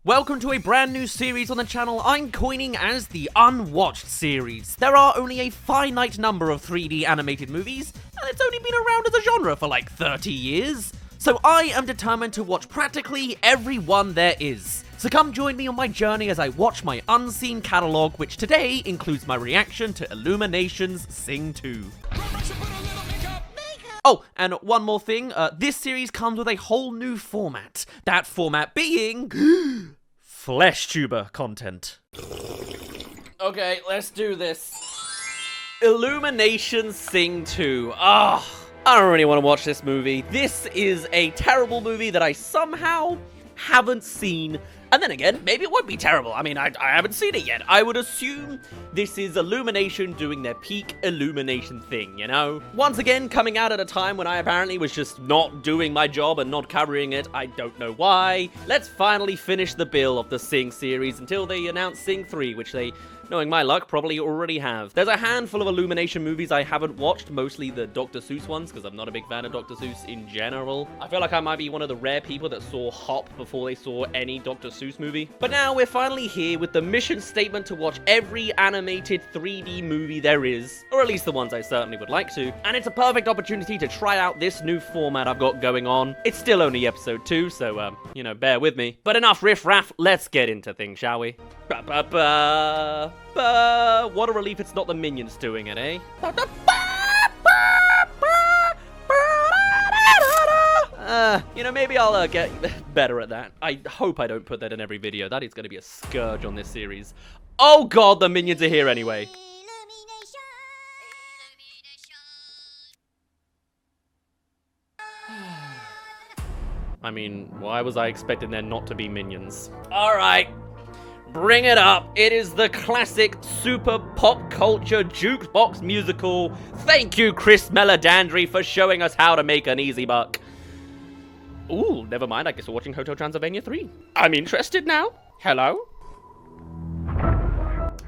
Welcome to a brand new series on the channel I'm coining as the Unwatched Series. There are only a finite number of 3D animated movies, and it's only been around as a genre for like 30 years. So I am determined to watch practically every one there is. So come join me on my journey as I watch my unseen catalogue, which today includes my reaction to Illumination's Sing 2. Oh, and one more thing, this series comes with a whole new format. That format being fleshtuber content. Okay, let's do this. Illumination Sing 2. I don't really want to watch this movie. This is a terrible movie that I somehow haven't seen. And then again, maybe it won't be terrible. I mean, I haven't seen it yet. I would assume this is Illumination doing their peak Illumination thing, you know? Once again, coming out at a time when I apparently was just not doing my job and not covering it. I don't know why. Let's finally finish the bill of the Sing series until they announce Sing 3, which they, knowing my luck, probably already have. There's a handful of Illumination movies I haven't watched, mostly the Dr. Seuss ones, because I'm not a big fan of Dr. Seuss in general. I feel like I might be one of the rare people that saw Hop before they saw any Dr. Seuss movie. But now we're finally here with the mission statement to watch every animated 3D movie there is, or at least the ones I certainly would like to. And it's a perfect opportunity to try out this new format I've got going on. It's still only episode 2, so, you know, bear with me. But enough riff-raff, let's get into things, shall we? What a relief it's not the minions doing it, eh? You know, maybe I'll get better at that. I hope I don't put that in every video. That is going to be a scourge on this series. Oh god, the minions are here anyway. I mean, why was I expecting there not to be minions? Alright. Bring it up. It is the classic super pop culture jukebox musical. Thank you, Chris Meledandri, for showing us how to make an easy buck. Ooh, never mind. I guess we're watching Hotel Transylvania 3. I'm interested now. Hello?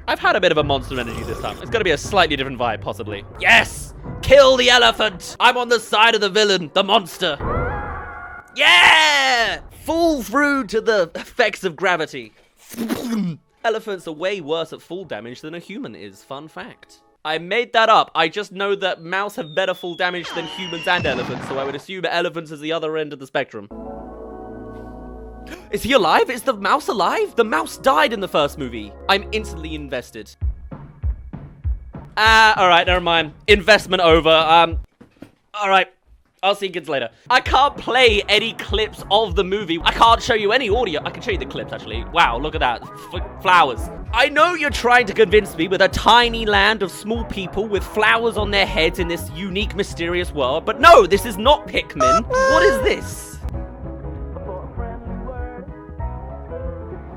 I've had a bit of a monster energy this time. It's gonna be a slightly different vibe, possibly. Yes! Kill the elephant! I'm on the side of the villain, the monster. Yeah! Fall through to the effects of gravity. Elephants are way worse at fall damage than a human is, fun fact. I made that up. I just know that mouse have better fall damage than humans and elephants, so I would assume elephants is the other end of the spectrum. Is he alive? Is the mouse alive? The mouse died in the first movie. I'm instantly invested. Alright, never mind. Investment over. Alright. I'll see you kids later. I can't play any clips of the movie. I can't show you any audio. I can show you the clips, actually. Wow, look at that. Flowers. I know you're trying to convince me with a tiny land of small people with flowers on their heads in this unique, mysterious world, but no, this is not Pikmin. What is this?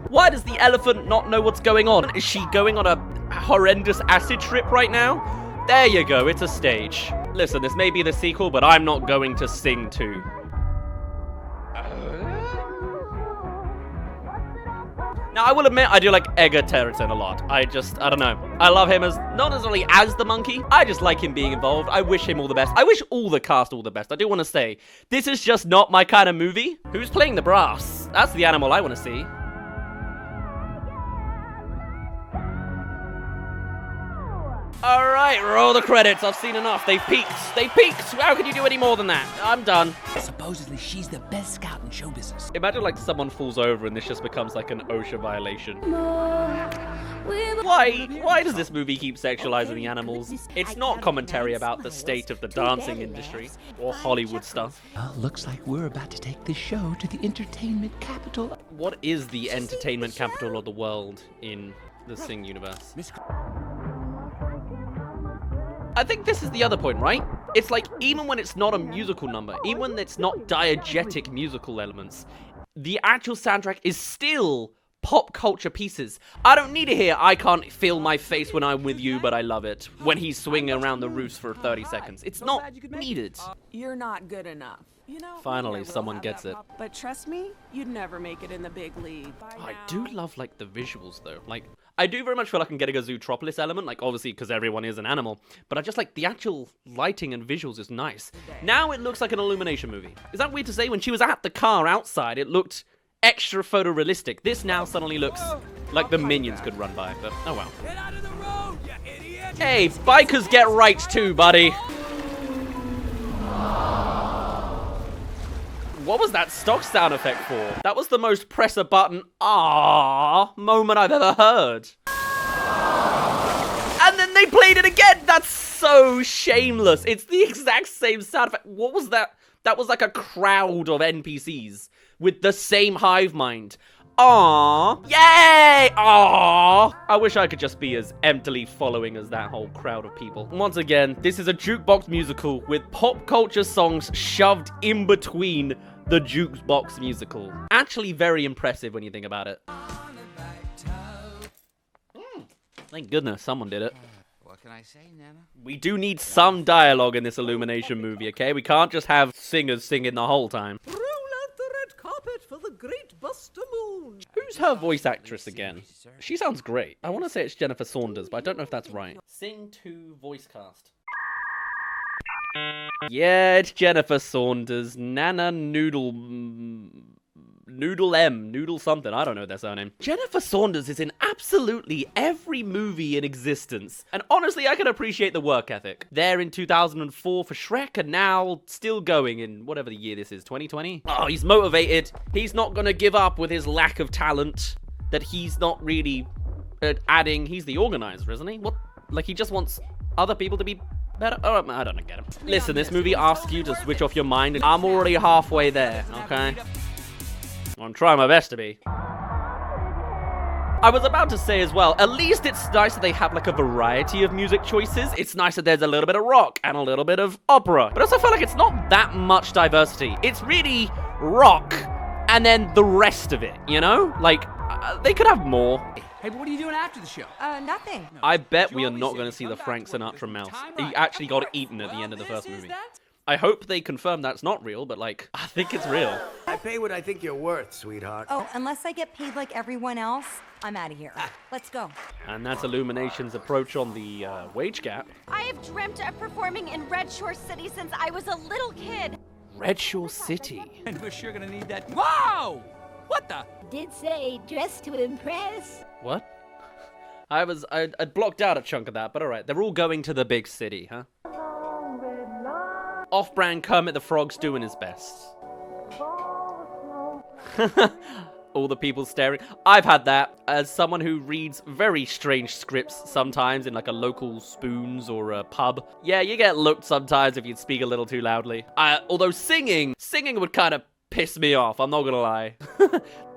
Why does the elephant not know what's going on? Is she going on a horrendous acid trip right now? There you go, it's a stage. Listen, this may be the sequel, but I'm not going to Sing 2. Now, I will admit, I do like Edgar Territon a lot. I don't know. I love him as, not necessarily as the monkey, I just like him being involved. I wish him all the best. I wish all the cast all the best. I do want to say, this is just not my kind of movie. Who's playing the brass? That's the animal I want to see. Alright, roll the credits. I've seen enough. They've peaked. They've peaked. How can you do any more than that? I'm done. Supposedly, she's the best scout in show business. Imagine, like, someone falls over and this just becomes, like, an OSHA violation. Why does this movie keep sexualizing the animals? It's not commentary about the state of the dancing industry or Hollywood stuff. Well, looks like we're about to take this show to the entertainment capital. What is the entertainment capital of the world in the Sing universe? I think this is the other point, right? It's like, even when it's not a musical number, even when it's not diegetic musical elements, the actual soundtrack is still pop culture pieces. I don't need to hear "I can't feel my face when I'm with you, but I love it" when he's swinging around the roofs for 30 seconds. It's not needed. You're not good enough. You know, Finally, someone gets it. But trust me, you'd never make it in the big league. I do love, like, the visuals, though. Like, I do very much feel like I'm getting a Zootropolis element, like, obviously, because everyone is an animal. But I just like the actual lighting and visuals is nice. Now it looks like an Illumination movie. Is that weird to say? When she was at the car outside, it looked extra photorealistic. This now suddenly looks like the Minions could run by, but oh well. Get out of the road, you idiot! Hey, bikers get rights too, buddy. What was that stock sound effect for? That was the most press a button moment I've ever heard. And then they played it again. That's so shameless. It's the exact same sound effect. What was that? That was like a crowd of NPCs with the same hive mind. Aww. Yay! Aww. I wish I could just be as emptily following as that whole crowd of people. Once again, this is a jukebox musical with pop culture songs shoved in between the jukebox musical. Actually very impressive when you think about it. Thank goodness someone did it. What can I say, Nana? We do need some dialogue in this Illumination movie, okay? We can't just have singers singing the whole time. Roll out the red carpet for the great Buster Moon. Who's her voice actress again? She sounds great. I want to say it's Jennifer Saunders, but I don't know if that's right. Sing to voice cast. Yeah, it's Jennifer Saunders. Nana Noodle something. I don't know their surname. Jennifer Saunders is in absolutely every movie in existence. And honestly, I can appreciate the work ethic. There in 2004 for Shrek, and now still going in whatever the year this is, 2020? Oh, he's motivated. He's not gonna give up with his lack of talent that he's not really adding. He's the organizer, isn't he? What? Like, he just wants other people to be better? Oh, I don't get him. Listen, this movie asks you to switch off your mind, and I'm already halfway there, okay? I'm trying my best to be. I was about to say as well, at least it's nice that they have like a variety of music choices. It's nice that there's a little bit of rock and a little bit of opera. But I also feel like it's not that much diversity. It's really rock and then the rest of it, you know? Like, they could have more. Hey, but what are you doing after the show? Nothing. I bet we are not going to see the Frank Sinatra mouse. He actually got eaten at the end of the first movie. I hope they confirm that's not real, but like, I think it's real. I pay what I think you're worth, sweetheart. Oh, unless I get paid like everyone else, I'm out of here. Let's go. And that's Illumination's approach on the wage gap. I have dreamt of performing in Red Shore City since I was a little kid. Red Shore City. And we're sure gonna need that. Whoa! What the? Did say dress to impress. What? I blocked out a chunk of that, but alright. They're all going to the big city, huh? Off-brand Kermit the Frog's doing his best. All the people staring. I've had that as someone who reads very strange scripts sometimes in like a local Spoons or a pub. Yeah, you get looked sometimes if you speak a little too loudly. Although singing would kind of piss me off, I'm not gonna lie.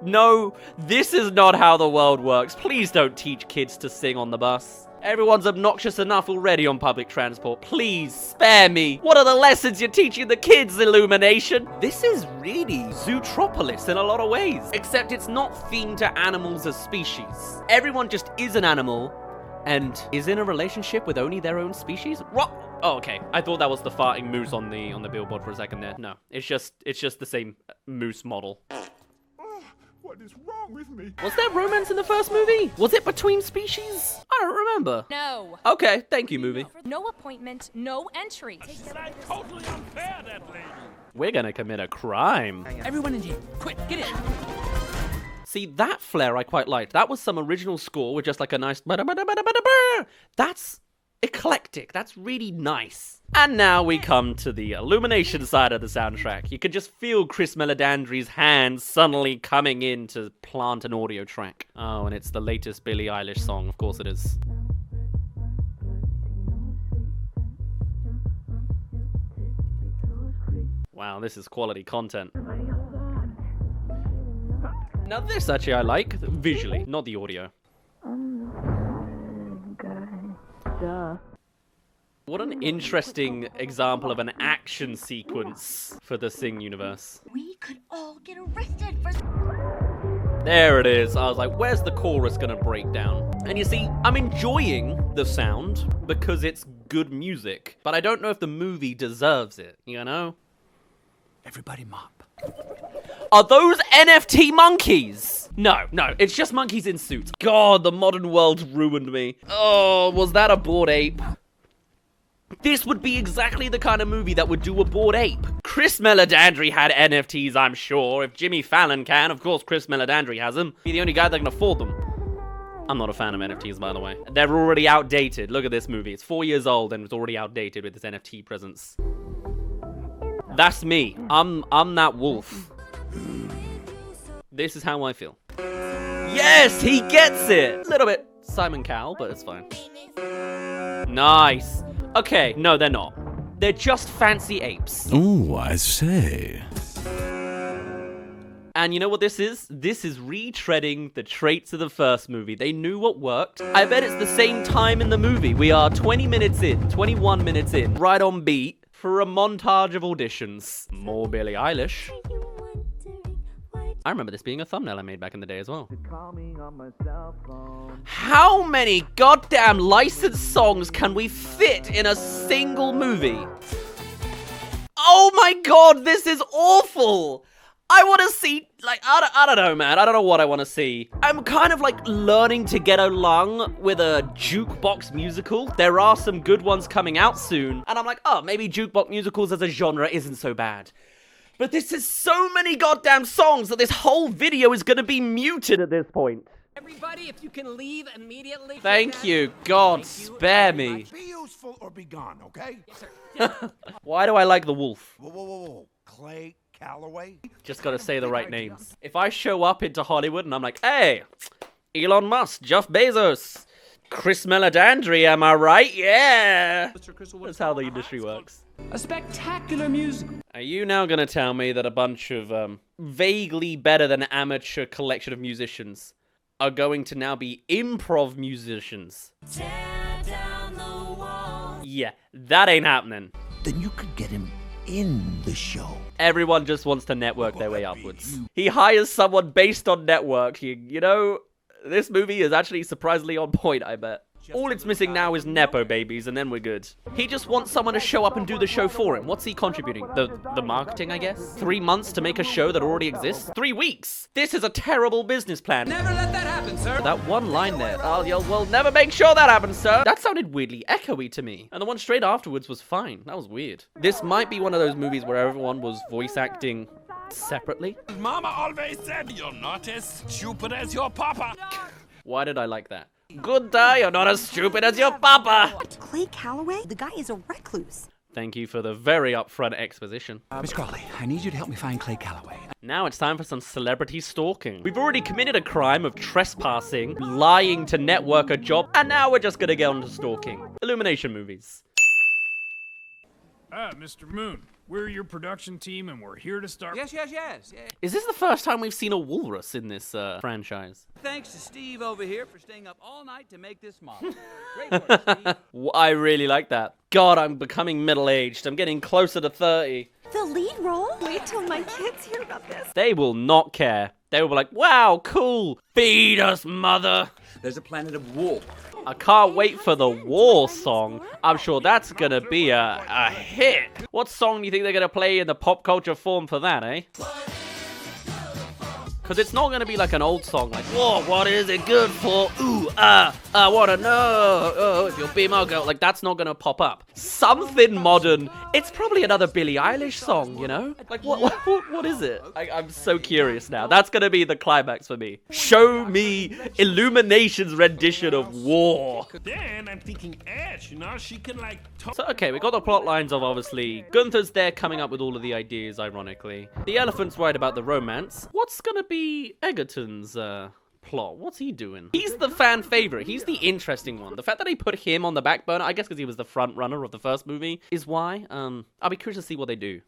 No, this is not how the world works. Please don't teach kids to sing on the bus. Everyone's obnoxious enough already on public transport. Please, spare me. What are the lessons you're teaching the kids, Illumination? This is really Zootropolis in a lot of ways. Except it's not themed to animals as species. Everyone just is an animal and is in a relationship with only their own species. What? Oh, okay. I thought that was the farting moose on the billboard for a second there. No, it's just the same moose model. What is wrong with me? Was there romance in the first movie? Was it between species? I don't remember. No. Okay, thank you, movie. No appointment, no entry. That's totally unfair, that lady. We're gonna commit a crime. Everyone in here, quick, get in. See, that flair I quite liked. That was some original score with just like a nice... That's eclectic. That's really nice. And now we come to the Illumination side of the soundtrack. You can just feel Chris Meledandri's hands suddenly coming in to plant an audio track. Oh, and it's the latest Billie Eilish song. Of course it is. Wow, this is quality content. Now this actually I like, visually, not the audio. What an interesting example of an action sequence for the Sing universe. We could all get arrested for... There it is. I was like, where's the chorus gonna break down? And you see, I'm enjoying the sound because it's good music, but I don't know if the movie deserves it, you know? Everybody mop. Are those NFT monkeys? No, it's just monkeys in suits. God, the modern world's ruined me. Oh, was that a bored ape? This would be exactly the kind of movie that would do a Bored Ape. Chris Meledandri had NFTs, I'm sure. If Jimmy Fallon can, of course Chris Meledandri has them. He's the only guy that can afford them. I'm not a fan of NFTs, by the way. They're already outdated. Look at this movie. It's 4 years old and it's already outdated with its NFT presence. That's me. I'm that wolf. This is how I feel. Yes, he gets it! A little bit Simon Cowell, but it's fine. Nice. Okay, no, they're not. They're just fancy apes. Oh, I say. And you know what this is? This is retreading the traits of the first movie. They knew what worked. I bet it's the same time in the movie. We are 20 minutes in, 21 minutes in, right on beat for a montage of auditions. More Billie Eilish. I remember this being a thumbnail I made back in the day as well. How many goddamn licensed songs can we fit in a single movie? Oh my god, this is awful! I want to see, like, I don't know, man. I don't know what I want to see. I'm kind of, like, learning to get along with a jukebox musical. There are some good ones coming out soon. And I'm like, oh, maybe jukebox musicals as a genre isn't so bad. But this is so many goddamn songs that this whole video is going to be muted at this point. Everybody, if you can leave immediately. Thank you. God, spare me. Be useful or be gone, okay? Yes, sir. Why do I like the wolf? Whoa. Clay Calloway? Just gotta say the right names. If I show up into Hollywood and I'm like, hey, Elon Musk, Jeff Bezos, Chris Meledandri, am I right? Yeah! That's how the industry works. A spectacular musical. Are you now gonna tell me that a bunch of vaguely better than amateur collection of musicians are going to now be improv musicians? Tear down the wall. Yeah, that ain't happening. Then you could get him in the show. Everyone just wants to network their way upwards. He hires someone based on networking. You know, this movie is actually surprisingly on point, I bet. All it's missing now is Nepo babies, and then we're good. He just wants someone to show up and do the show for him. What's he contributing? The marketing, I guess? 3 months to make a show that already exists? 3 weeks! This is a terrible business plan. Never let that happen, sir. That one line there. Oh, we'll never make sure that happens, sir. That sounded weirdly echoey to me. And the one straight afterwards was fine. That was weird. This might be one of those movies where everyone was voice acting separately. Mama always said you're not as stupid as your papa. Why did I like that? Good day, you're not as stupid as your papa! Clay Calloway? The guy is a recluse. Thank you for the very upfront exposition. Miss Crawley, I need you to help me find Clay Calloway. Now it's time for some celebrity stalking. We've already committed a crime of trespassing, lying to network a job, and now we're just gonna get on to stalking. Illumination movies. Mr. Moon, we're your production team and we're here to start. Yes. Is this the first time we've seen a walrus in this franchise? Thanks to Steve over here for staying up all night to make this model. Great work, Steve. I really like that. God, I'm becoming middle-aged. I'm getting closer to 30. The lead role? Wait till my kids hear about this. They will not care. They will be like, wow, cool. Feed us, mother. There's a planet of war. I can't wait for the war song. I'm sure that's gonna be a hit. What song do you think they're gonna play in the pop culture form for that, eh? Because it's not gonna be like an old song like, whoa, what is it good for? Ooh, I wanna know, oh, if you'll be my girl. Like, that's not gonna pop up. Something modern. It's probably another Billie Eilish song, you know? Like, what is it? I'm so curious now. That's gonna be the climax for me. Show me Illumination's rendition of War. Then I'm thinking Ash, you know, she can like talk. So, okay, we got the plot lines of, obviously, Gunther's there coming up with all of the ideas, ironically. The elephant's right about the romance. What's gonna be Egerton's plot? What's he doing? He's the fan favorite. He's the interesting one. The fact that they put him on the back burner, I guess because he was the front runner of the first movie, is why. I'll be curious to see what they do.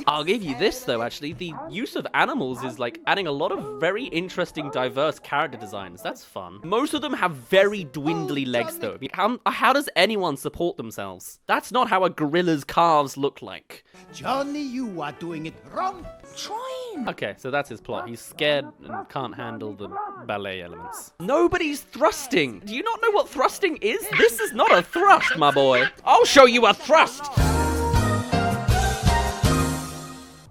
I'll give you this, though, actually. The use of animals is, like, adding a lot of very interesting, diverse character designs. That's fun. Most of them have very dwindly legs, though. I mean, how does anyone support themselves? That's not how a gorilla's calves look like. Johnny, you are doing it wrong. Trying. Okay, so that's his plot. He's scared and can't handle the ballet elements. Nobody's thrusting. Do you not know what thrusting is? This is not a thrust, my boy. I'll show you a thrust.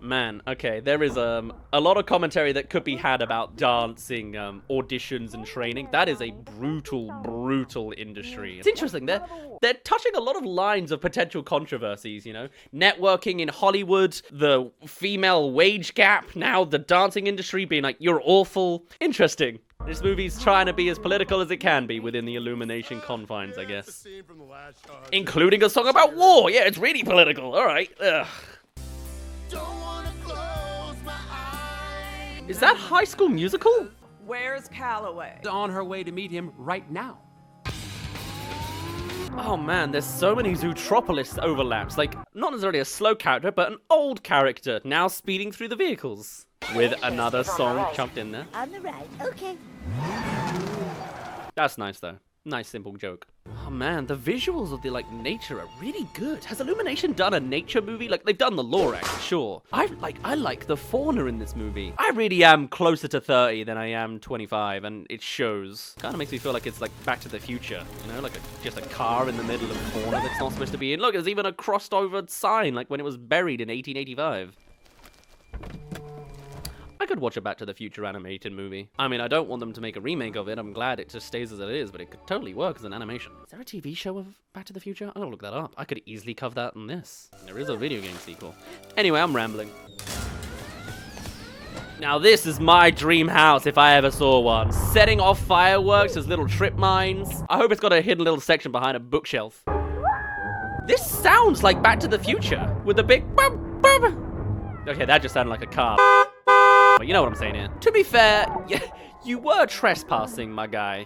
Man, okay, there is a lot of commentary that could be had about dancing, auditions and training. That is a brutal, brutal industry. It's interesting, they're touching a lot of lines of potential controversies, you know? Networking in Hollywood, the female wage gap, now the dancing industry being like, you're awful. Interesting. This movie's trying to be as political as it can be within the Illumination confines, I guess. Including a song about war. Yeah, it's really political. All right. Ugh. Is that High School Musical? Where's Calloway? On her way to meet him right now. Oh man, there's so many Zootropolis overlaps. Like, not necessarily a slow character, but an old character now speeding through the vehicles. With another song chucked in there. On the right, okay. That's nice though. Nice simple joke. Oh man, the visuals of the nature are really good. Has Illumination done a nature movie? Like, they've done the Lorax, sure. I like the fauna in this movie. I really am closer to 30 than I am 25, and it shows. Kind of makes me feel like it's like Back to the Future, you know, like just a car in the middle of fauna that's not supposed to be in. Look, there's even a crossed over sign, like when it was buried in 1885. I could watch a Back to the Future animated movie. I mean, I don't want them to make a remake of it. I'm glad it just stays as it is, but it could totally work as an animation. Is there a TV show of Back to the Future? I'm gonna look that up. I could easily cover that in this. There is a video game sequel. Anyway, I'm rambling. Now this is my dream house if I ever saw one. Setting off fireworks as little trip mines. I hope it's got a hidden little section behind a bookshelf. This sounds like Back to the Future with a big boom, boom. Okay, that just sounded like a car. But you know what I'm saying here. To be fair, you were trespassing, my guy.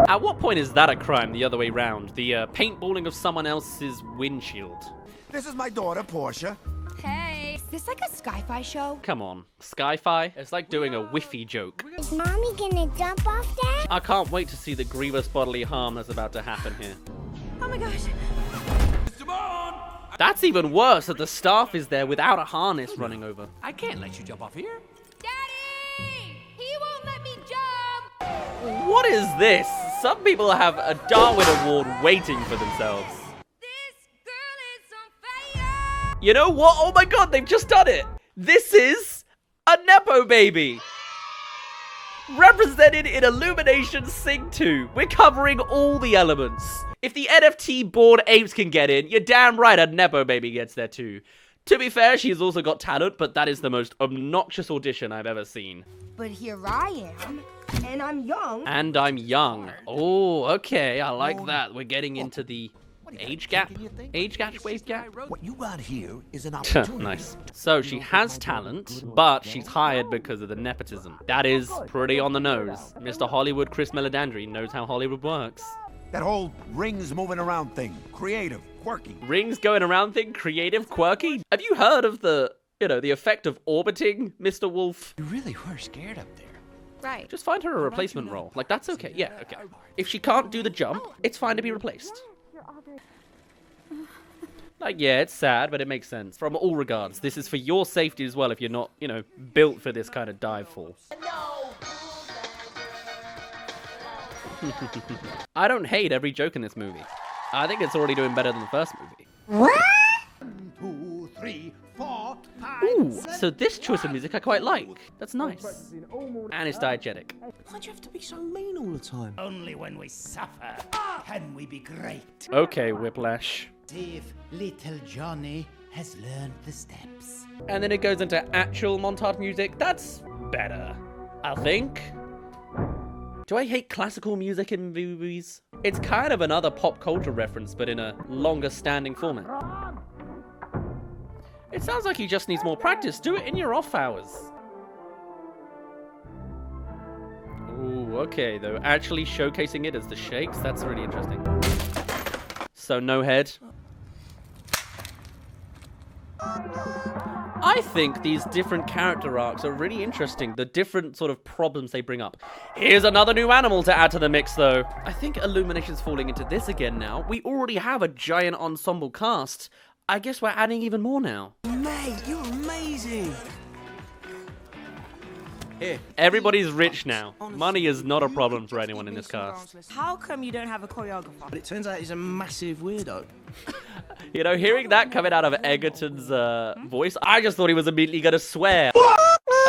At what point is that a crime the other way round? The paintballing of someone else's windshield. This is my daughter, Portia. Hey, is this like a sci-fi show? Come on, sci-fi? It's like doing a whiffy joke. Is Mommy gonna jump off that? I can't wait to see the grievous bodily harm that's about to happen here. Oh my gosh. That's even worse, that the staff is there without a harness running over. I can't let you jump off here. Daddy! He won't let me jump! What is this? Some people have a Darwin Award waiting for themselves. This girl is on fire! You know what? Oh my god, they've just done it! This is a Nepo baby! Represented in Illumination Sing 2. We're covering all the elements. If the NFT Bored Apes can get in, you're damn right a Nepo baby gets there too. To be fair, she's also got talent, but that is the most obnoxious audition I've ever seen. But here I am, and I'm young. And I'm young. Oh, okay, I like that. We're getting into the age gap? Age gap? Wave gap? What you got here is an opportunity. Nice. So she has talent, but she's hired because of the nepotism. That is pretty on the nose. Mr. Hollywood Chris Meledandri knows how Hollywood works. That whole rings moving around thing. Creative, quirky. Rings going around thing, creative, quirky? Have you heard of the effect of orbiting, Mr. Wolf? You really were scared up there. Right. Just find her a replacement role. Like, that's okay. Yeah, okay. If she can't do the jump, it's fine to be replaced. Like, yeah, it's sad, but it makes sense. From all regards, this is for your safety as well if you're not, built for this kind of dive fall. I don't hate every joke in this movie. I think it's already doing better than the first movie. 1, 2, 3, 4, 5. Ooh, so this choice of music I quite like. That's nice. And it's diegetic. Why'd you have to be so mean all the time? Only when we suffer can we be great. Okay, Whiplash. See if little Johnny has learned the steps. And then it goes into actual montage music. That's better, I think. Do I hate classical music in movies? It's kind of another pop culture reference, but in a longer standing format. It sounds like he just needs more practice. Do it in your off hours. Ooh, okay, though. Actually showcasing it as the shakes, that's really interesting. So no head. I think these different character arcs are really interesting, the different sort of problems they bring up. Here's another new animal to add to the mix, though. I think Illumination's falling into this again now. We already have a giant ensemble cast. I guess we're adding even more now. Mate, you're amazing. Here. Everybody's rich now. Money is not a problem for anyone in this cast. How come you don't have a choreographer? But it turns out he's a massive weirdo. You know, hearing that coming out of Egerton's voice, I just thought he was immediately gonna swear.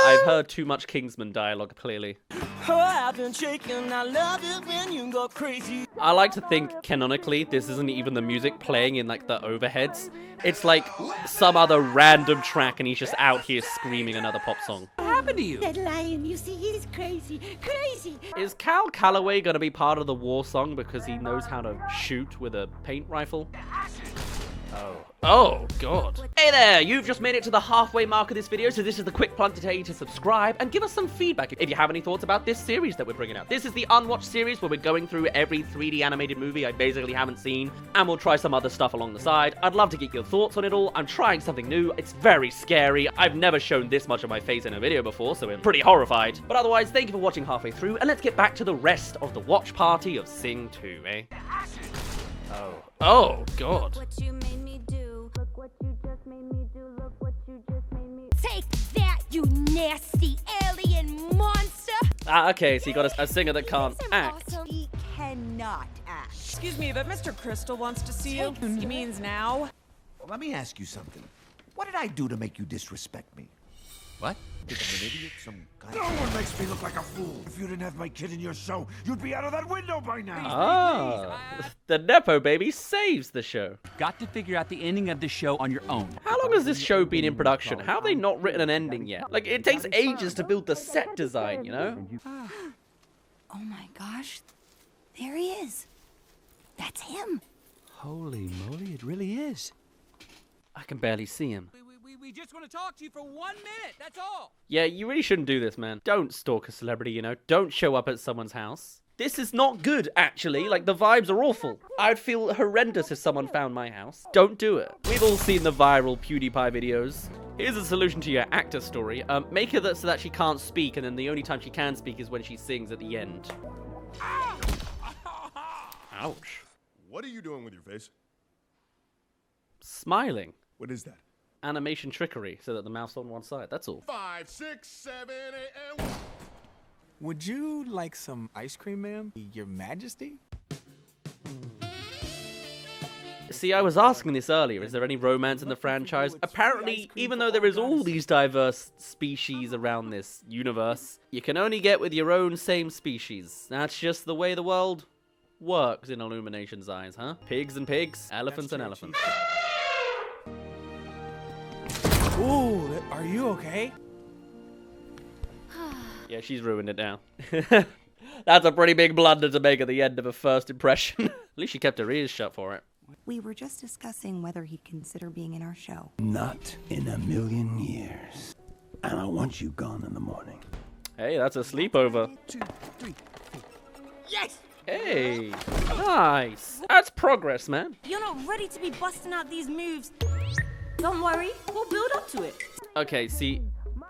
I've heard too much Kingsman dialogue, clearly. I like to think, canonically, this isn't even the music playing in, like, the overheads. It's like some other random track and he's just out here screaming another pop song. What happened to you? That lion, you see, he's crazy, crazy. Is Cal Calloway gonna be part of the war song because he knows how to shoot with a paint rifle? Oh, God. Hey there, you've just made it to the halfway mark of this video, so this is the quick plug to tell you to subscribe and give us some feedback if you have any thoughts about this series that we're bringing out. This is the Unwatched series where we're going through every 3D animated movie I basically haven't seen, and we'll try some other stuff along the side. I'd love to get your thoughts on it all. I'm trying something new. It's very scary. I've never shown this much of my face in a video before, so I'm pretty horrified. But otherwise, thank you for watching halfway through, and let's get back to the rest of the watch party of Sing 2, eh? Oh, God. What you made me do. Look what you just made me do. Look what you just made me. Take that, you nasty alien monster. Ah, okay, so you got a singer that can't act. He cannot act. Excuse me, but Mr. Crystal wants to see you. He means now. Well, let me ask you something. What did I do to make you disrespect me? What? Think I'm an idiot? Some kind No one makes me look like a fool. If you didn't have my kid in your show, you'd be out of that window by now. Ah, the Nepo baby saves the show. Got to figure out the ending of the show on your own. How long has this show been in production? How have they not written an ending yet? Like, it takes ages to build the set design, you know? Oh my gosh. There he is. That's him. Holy moly, it really is. I can barely see him. We just want to talk to you for 1 minute, that's all. Yeah, you really shouldn't do this, man. Don't stalk a celebrity, you know? Don't show up at someone's house. This is not good, actually. Like, the vibes are awful. I'd feel horrendous if someone found my house. Don't do it. We've all seen the viral PewDiePie videos. Here's a solution to your actor story. Make her so that she can't speak, and then the only time she can speak is when she sings at the end. Ouch. What are you doing with your face? Smiling. What is that? Animation trickery, so that the mouth's on one side. That's all. 5, 6, 7, 8, and... Would you like some ice cream, ma'am? Your Majesty? See, I was asking this earlier. Is there any romance in the franchise? Apparently, even though there is all these diverse species around this universe, you can only get with your own same species. That's just the way the world works in Illumination's eyes, huh? Pigs and pigs, elephants and elephants. Ooh, are you okay? Yeah, she's ruined it now. That's a pretty big blunder to make at the end of a first impression. At least she kept her ears shut for it. We were just discussing whether he'd consider being in our show. Not in a million years. And I want you gone in the morning. Hey, that's a sleepover. 2, 3, 4. Yes! Hey, nice. That's progress, man. You're not ready to be busting out these moves. Don't worry, we'll build up to it. Okay, see,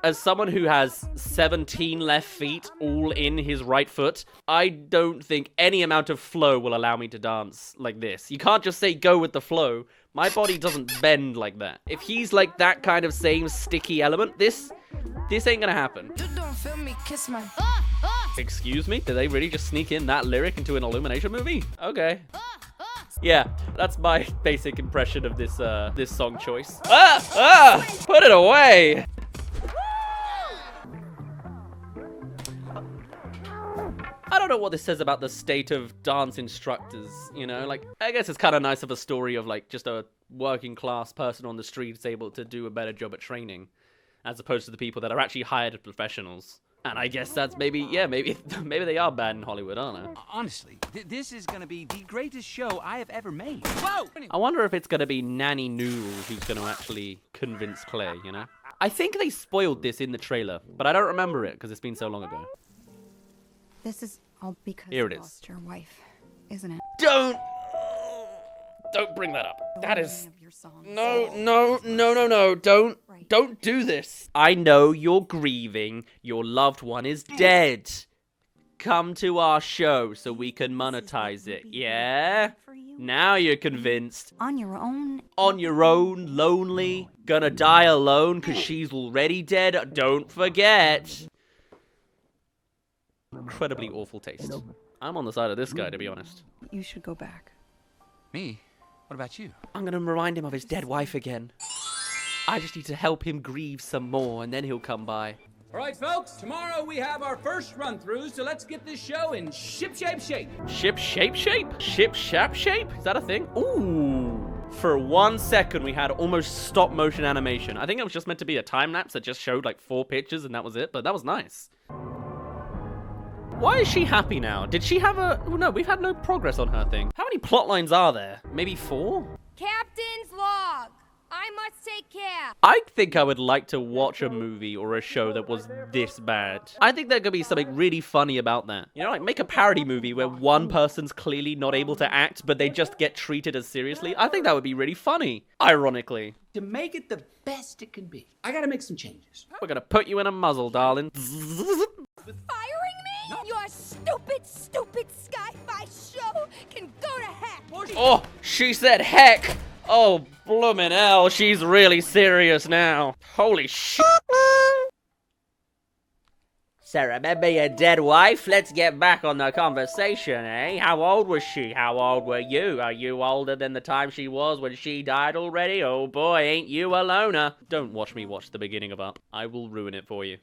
as someone who has 17 left feet, all in his right foot, I don't think any amount of flow will allow me to dance like this. You can't just say go with the flow. My body doesn't bend like that. If he's like that kind of same sticky element, this ain't gonna happen. You don't feel me, kiss my... Excuse me? Did they really just sneak in that lyric into an Illumination movie? Okay. Yeah, that's my basic impression of this this song choice. Put it away! I don't know what this says about the state of dance instructors, you know? Like, I guess it's kind of nice of a story of, like, just a working class person on the streets able to do a better job at training, as opposed to the people that are actually hired as professionals. And I guess that's maybe they are bad in Hollywood, aren't they? Honestly, this is gonna be the greatest show I have ever made. Whoa! I wonder if it's gonna be Nanny Noodle who's gonna actually convince Claire, you know? I think they spoiled this in the trailer, but I don't remember it because it's been so long ago. This is all because Here it you is. lost your wife, isn't it? Don't bring that up. That is... Of your songs. No. Don't do this. I know you're grieving. Your loved one is dead. Come to our show so we can monetize it, yeah? Now you're convinced. On your own. On your own, lonely, gonna die alone because she's already dead. Don't forget. incredibly awful taste. I'm on the side of this guy, to be honest. You should go back. Me? What about you? I'm gonna remind him of his dead wife again. I just need to help him grieve some more, and then he'll come by. All right, folks, tomorrow we have our first run-through, so let's get this show in ship-shape shape. Ship-shape? Ship-shap shape? Is that a thing? Ooh. For 1 second, we had almost stop-motion animation. I think it was just meant to be a time-lapse that just showed like 4 pictures, and that was it, but that was nice. Why is she happy now? Did she have a... Oh, no, we've had no progress on her thing. How many plot lines are there? Maybe 4? Captain's log. I must take care. I think I would like to watch a movie or a show that was this bad. I think there could be something really funny about that. You know, like make a parody movie where one person's clearly not able to act, but they just get treated as seriously. I think that would be really funny, ironically. To make it the best it can be, I gotta make some changes. We're gonna put you in a muzzle, darling. Firing me? Your stupid sci-fi show can go to heck. Oh, she said heck. Oh, bloomin' hell, she's really serious now. Holy shit. So remember your dead wife? Let's get back on the conversation, eh? How old was she? How old were you? Are you older than the time she was when she died already? Oh boy, ain't you a loner. Don't watch me watch the beginning of Up. I will ruin it for you.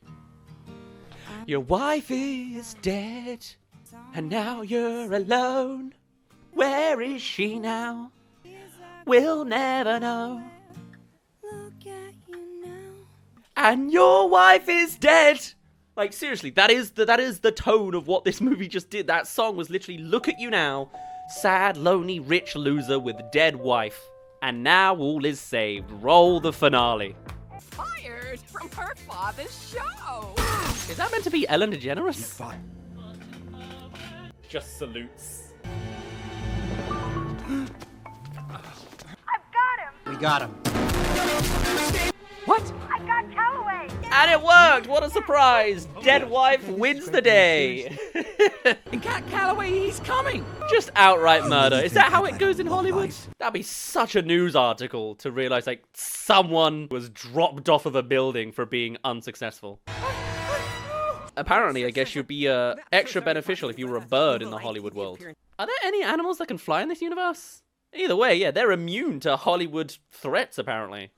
Your wife is dead, and now you're alone. Where is she now? We'll never know. And your wife is dead. Like, seriously, that is the tone of what this movie just did. That song was literally, look at you now, sad, lonely, rich loser with dead wife. And now all is saved. Roll the finale. Fired from her father's show. Is that meant to be Ellen DeGeneres? Just salutes. We got him. What? I got Calloway. And it worked! What a surprise! Dead wife wins the day. And Cat Calloway, he's coming. Just outright murder. Is that how it goes in Hollywood? That'd be such a news article to realize, like, someone was dropped off of a building for being unsuccessful. Apparently, I guess you'd be extra beneficial if you were a bird in the Hollywood world. Are there any animals that can fly in this universe? Either way, yeah, they're immune to Hollywood threats, apparently.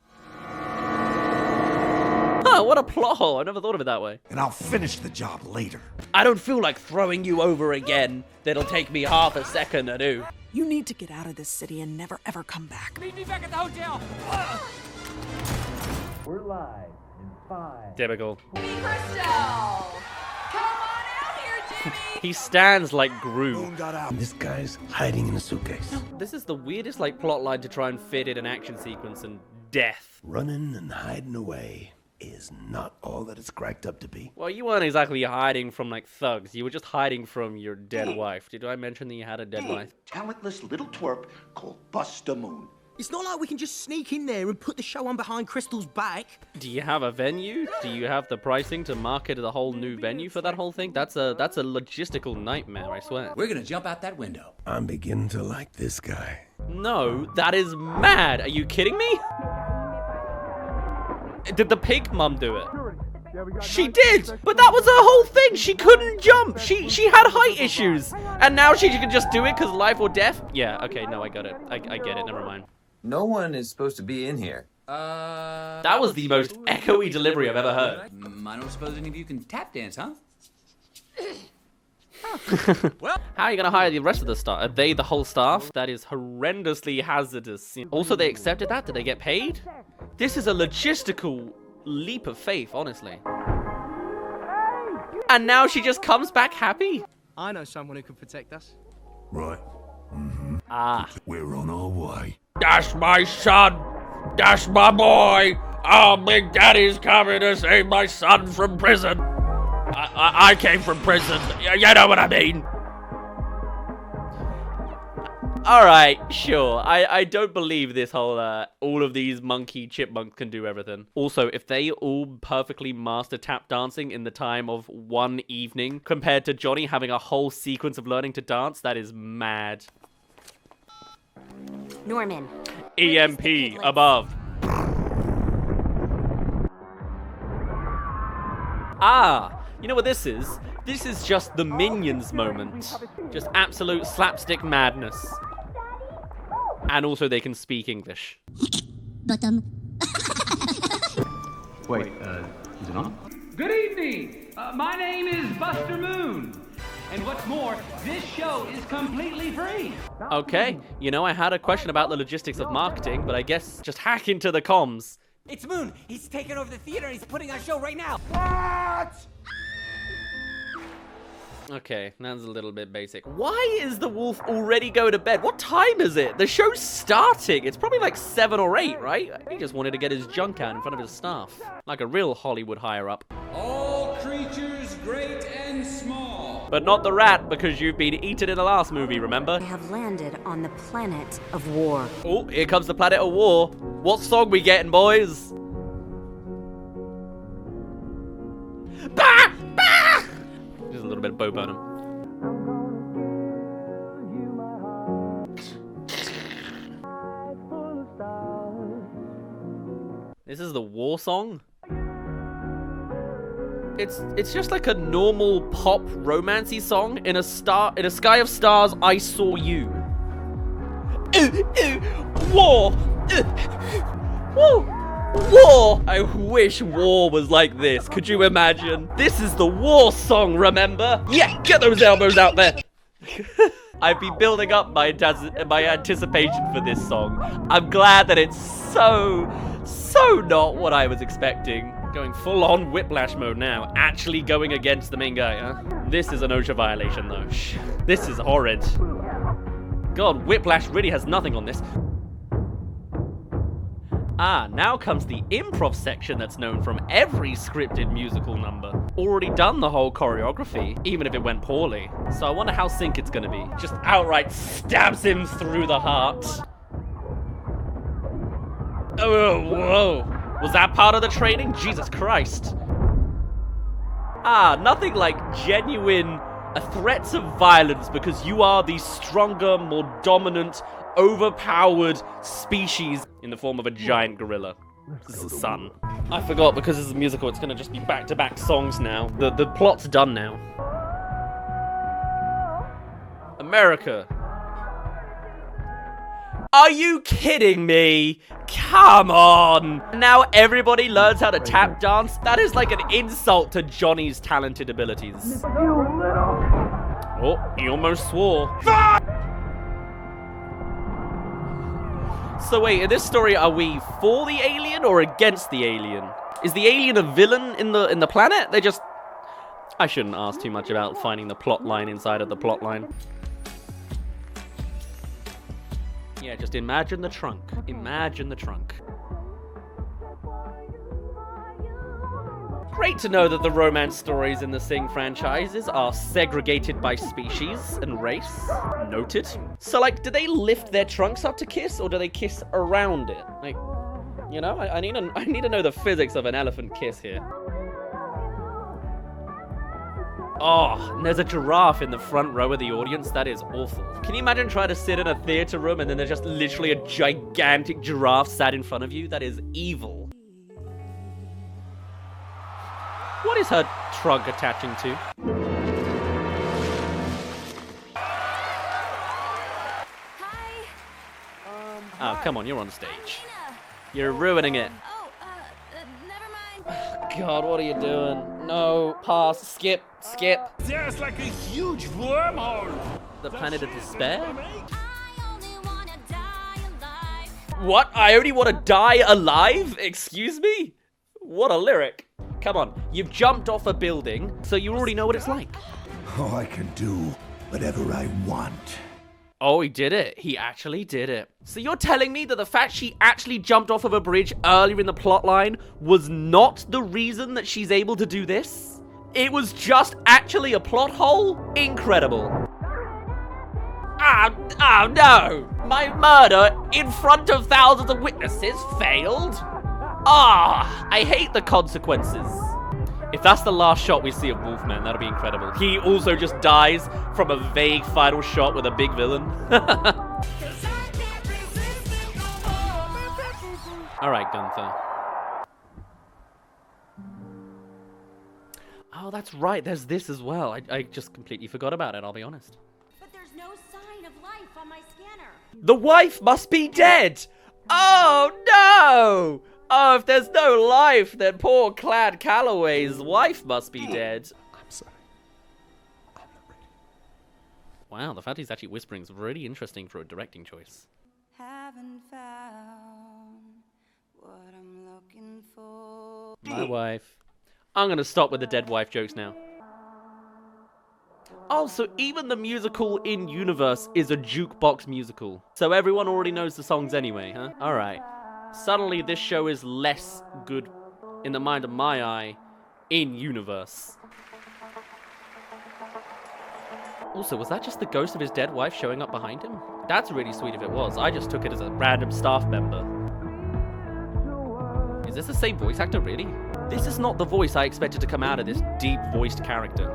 Huh, what a plot hole. I never thought of it that way. And I'll finish the job later. I don't feel like throwing you over again. That'll take me half a second to do. You need to get out of this city and never ever come back. Meet me back at the hotel. We're live in 5. Typical. Crystal! Come on out here, Jimmy! He stands like Gru. Moon got out. This guy's hiding in a suitcase. This is the weirdest, like, plot line to try and fit in an action sequence and death. Running and hiding away is not all that it's cracked up to be. Well, you weren't exactly hiding from, like, thugs. You were just hiding from your dead wife. Did I mention that you had a dead wife? Talentless little twerp called Buster Moon. It's not like we can just sneak in there and put the show on behind Crystal's back. Do you have a venue? Do you have the pricing to market the whole new venue for that whole thing? That's a logistical nightmare, I swear. We're gonna jump out that window. I'm beginning to like this guy. No, that is mad. Are you kidding me? Did the pig mum do it? She did, but that was her whole thing. She couldn't jump. She had height issues, and now she can just do it because life or death. Yeah, okay, no, I got it. I get it. Never mind. No one is supposed to be in here. That was the most echoey delivery I've ever heard. I don't suppose any of you can tap dance, huh? How are you gonna hire the rest of the staff? Are they the whole staff? That is horrendously hazardous. Also, they accepted that? Did they get paid? This is a logistical leap of faith, honestly. And now she just comes back happy? I know someone who can protect us. Right. Mm-hmm. Ah. We're on our way. That's my son. That's my boy. Oh, Big Daddy's coming to save my son from prison. I came from prison. You know what I mean. Alright, sure. I don't believe this whole, all of these monkey chipmunks can do everything. Also, if they all perfectly master tap dancing in the time of one evening, compared to Johnny having a whole sequence of learning to dance, that is mad. Norman. EMP above. Ah, You know what this is? This is just the Minions moment. Just absolute slapstick madness. And also they can speak English. Wait, is it on? Good evening. My name is Buster Moon. And what's more, this show is completely free. Okay, you know, I had a question about the logistics of marketing, but I guess just hack into the comms. It's Moon. He's taking over the theater and he's putting on a show right now. What? Okay, that's a little bit basic. Why is the wolf already going to bed? What time is it? The show's starting. It's probably like 7 or 8, right? He just wanted to get his junk out in front of his staff. Like a real Hollywood higher-up. All creatures great and small. But not the rat, because you've been eaten in the last movie, remember? I have landed on the planet of war. Oh, here comes the planet of war. What song we getting, boys? Bah! Bah! Just a little bit of Bo Burnham. This is the war song? It's just like a normal pop romancy song in a sky of stars. I saw you. War. Woo. War! I wish war was like this. Could you imagine? This is the war song, remember? Yeah, get those elbows out there. I've been building up my anticipation for this song. I'm glad that it's so not what I was expecting. Going full-on Whiplash mode now. Actually going against the main guy, huh? This is an OSHA violation, though. This is horrid. God, Whiplash really has nothing on this. Ah, now comes the improv section that's known from every scripted musical number. Already done the whole choreography, even if it went poorly. So I wonder how sync it's gonna be. Just outright stabs him through the heart. Oh, whoa. Was that part of the training? Jesus Christ. Ah, nothing like genuine threats of violence because you are the stronger, more dominant, overpowered species in the form of a giant gorilla. This is the sun. I forgot, because this is a musical, it's gonna just be back-to-back songs now. The plot's done now. America. Are you kidding me? Come on! Now everybody learns how to tap dance? That is like an insult to Johnny's talented abilities. Oh, he almost swore. So wait, in this story, are we for the alien or against the alien? Is the alien a villain in the planet? They just... I shouldn't ask too much about finding the plot line inside of the plot line. Yeah, just imagine the trunk. Imagine the trunk. Great to know that the romance stories in the Sing franchises are segregated by species and race. Noted. So, like, do they lift their trunks up to kiss, or do they kiss around it? Like, you know, I need to know the physics of an elephant kiss here. Oh, and there's a giraffe in the front row of the audience. That is awful. Can you imagine trying to sit in a theater room and then there's just literally a gigantic giraffe sat in front of you? That is evil. What is her trunk attaching to? Oh, come on, you're on stage. You're ruining it. God, what are you doing? No, pass, skip. There's like a huge wormhole. The planet of despair? What? I only want to die alive? Excuse me? What a lyric. Come on, you've jumped off a building, so you already know what it's like. Oh, I can do whatever I want. Oh, he did it. He actually did it. So you're telling me that the fact she actually jumped off of a bridge earlier in the plotline was not the reason that she's able to do this? It was just actually a plot hole? Incredible. Oh no! My murder in front of thousands of witnesses failed? Ah, I hate the consequences. If that's the last shot we see of Wolfman, that'll be incredible. He also just dies from a vague final shot with a big villain. Alright, Gunther. Oh, that's right. There's this as well. I just completely forgot about it, I'll be honest. But there's no sign of life on my scanner. The wife must be dead! Oh, no! Oh, if there's no life, then poor Clad Calloway's wife must be dead. I'm sorry. I'm not ready. Wow, the fact he's actually whispering is really interesting for a directing choice. Haven't found what I'm looking for. My wife. I'm gonna stop with the dead wife jokes now. Oh, so even the musical in universe is a jukebox musical. So everyone already knows the songs anyway, huh? Alright. Suddenly this show is less good in the mind of my eye in universe. Also, was that just the ghost of his dead wife showing up behind him? That's really sweet if it was. I just took it as a random staff member. Is this the same voice actor, really? This is not the voice I expected to come out of this deep-voiced character.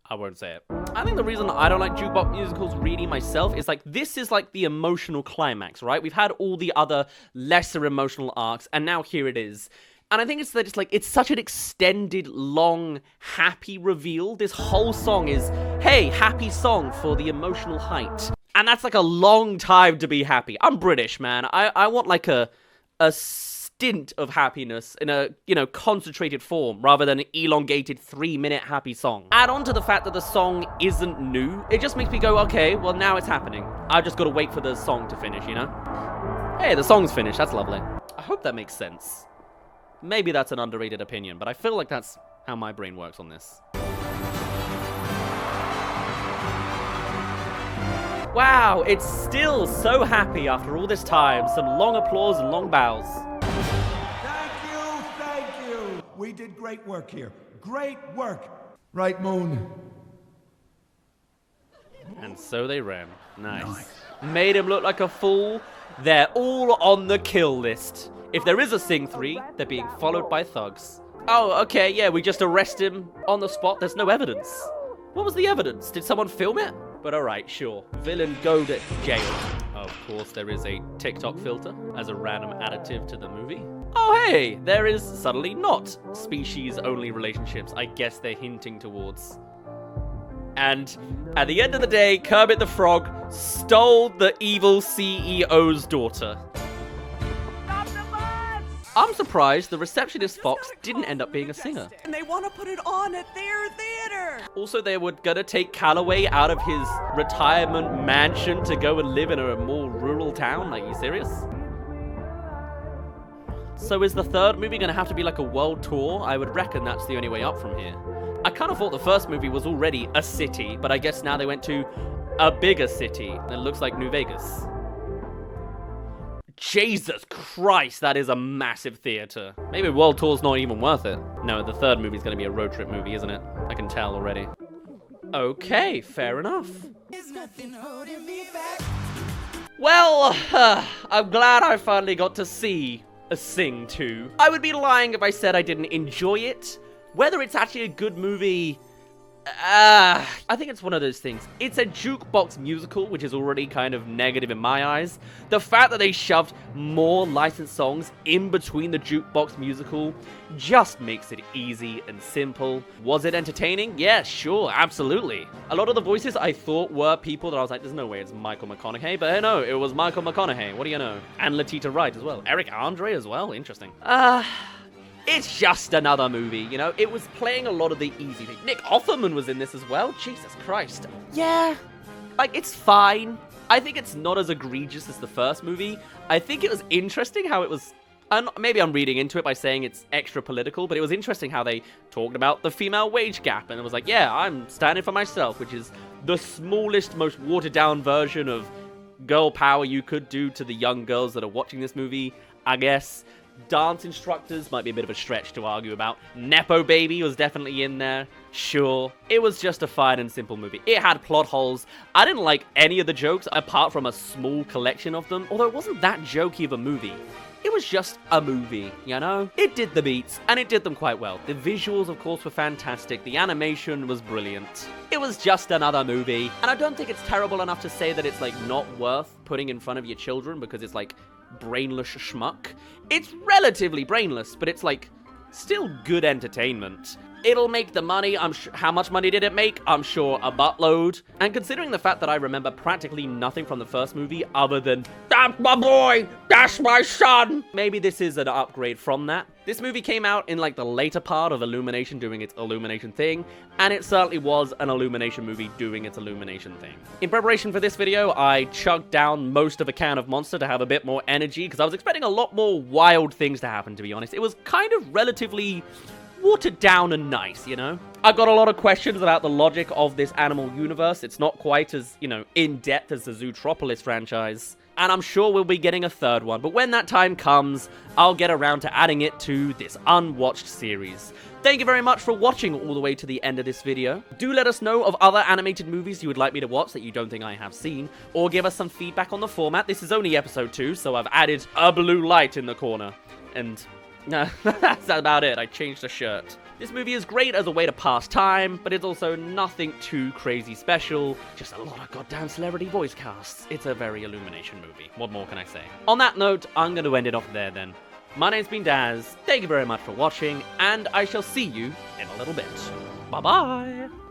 I won't say it. I think the reason I don't like jukebox musicals really myself is like, this is like the emotional climax, right? We've had all the other lesser emotional arcs, and now here it is. And I think it's that it's such an extended, long, happy reveal. This whole song is, hey, happy song for the emotional height. And that's like a long time to be happy. I'm British, man. I want like a stint of happiness in a, concentrated form rather than an elongated 3-minute happy song. Add on to the fact that the song isn't new. It just makes me go, okay, well now it's happening. I've just got to wait for the song to finish, Hey, the song's finished. That's lovely. I hope that makes sense. Maybe that's an underrated opinion, but I feel like that's how my brain works on this. Wow, it's still so happy after all this time. Some long applause and long bows. Thank you. We did great work here. Great work. Right, Moon? And so they ran. Nice. Made him look like a fool. They're all on the kill list. If there is a Sing 3, they're being followed by thugs. Oh, okay, yeah, we just arrest him on the spot. There's no evidence. What was the evidence? Did someone film it? But alright, sure. Villain go to jail. Of course, there is a TikTok filter as a random additive to the movie. Oh, hey, there is suddenly not species-only relationships. I guess they're hinting towards. And at the end of the day, Kermit the Frog stole the evil CEO's daughter. I'm surprised the receptionist Fox didn't end up being a singer. And they want to put it on at their theater. Also, they were gonna take Calloway out of his retirement mansion to go and live in a more rural town. Like, you serious? So is the third movie gonna have to be like a world tour? I would reckon that's the only way up from here. I kind of thought the first movie was already a city, but I guess now they went to a bigger city. It looks like New Vegas. Jesus Christ, that is a massive theater. Maybe World Tour's not even worth it. No, the third movie's gonna be a road trip movie, isn't it? I can tell already. Okay, fair enough. Well, I'm glad I finally got to see a Sing 2. I would be lying if I said I didn't enjoy it. Whether it's actually a good movie... I think it's one of those things. It's a jukebox musical, which is already kind of negative in my eyes. The fact that they shoved more licensed songs in between the jukebox musical just makes it easy and simple. Was it entertaining? Yeah, sure, absolutely. A lot of the voices I thought were people that I was like, there's no way it's Michael McConaughey, but hey, no, it was Michael McConaughey. What do you know? And Letitia Wright as well. Eric Andre as well. Interesting. It's just another movie, It was playing a lot of the easy things. Nick Offerman was in this as well. Jesus Christ. Yeah, it's fine. I think it's not as egregious as the first movie. I think it was interesting how it was... And maybe I'm reading into it by saying it's extra political, but it was interesting how they talked about the female wage gap. And it was like, yeah, I'm standing for myself, which is the smallest, most watered-down version of girl power you could do to the young girls that are watching this movie, I guess. Dance instructors might be a bit of a stretch to argue about. Nepo Baby was definitely in there. Sure. It was just a fine and simple movie. It had plot holes. I didn't like any of the jokes apart from a small collection of them, although it wasn't that jokey of a movie. It was just a movie, It did the beats, and it did them quite well. The visuals, of course, were fantastic. The animation was brilliant. It was just another movie, and I don't think it's terrible enough to say that it's, not worth putting in front of your children, because it's, brainless schmuck. It's relatively brainless, but it's like still good entertainment. It'll make the money. How much money did it make? I'm sure a buttload. And considering the fact that I remember practically nothing from the first movie other than, "That's my boy! That's my son!" Maybe this is an upgrade from that. This movie came out in like the later part of Illumination doing its Illumination thing, and it certainly was an Illumination movie doing its Illumination thing. In preparation for this video, I chugged down most of a can of Monster to have a bit more energy, because I was expecting a lot more wild things to happen, to be honest. It was kind of relatively watered down and nice, you know? I've got a lot of questions about the logic of this animal universe. It's not quite as, you know, in-depth as the Zootropolis franchise. And I'm sure we'll be getting a third one. But when that time comes, I'll get around to adding it to this Unwatched series. Thank you very much for watching all the way to the end of this video. Do let us know of other animated movies you would like me to watch that you don't think I have seen, or give us some feedback on the format. This is only episode 2, so I've added a blue light in the corner. And no, that's about it. I changed the shirt. This movie is great as a way to pass time, but it's also nothing too crazy special. Just a lot of goddamn celebrity voice casts. It's a very Illumination movie. What more can I say? On that note, I'm going to end it off there then. My name's been Daz. Thank you very much for watching, and I shall see you in a little bit. Bye-bye.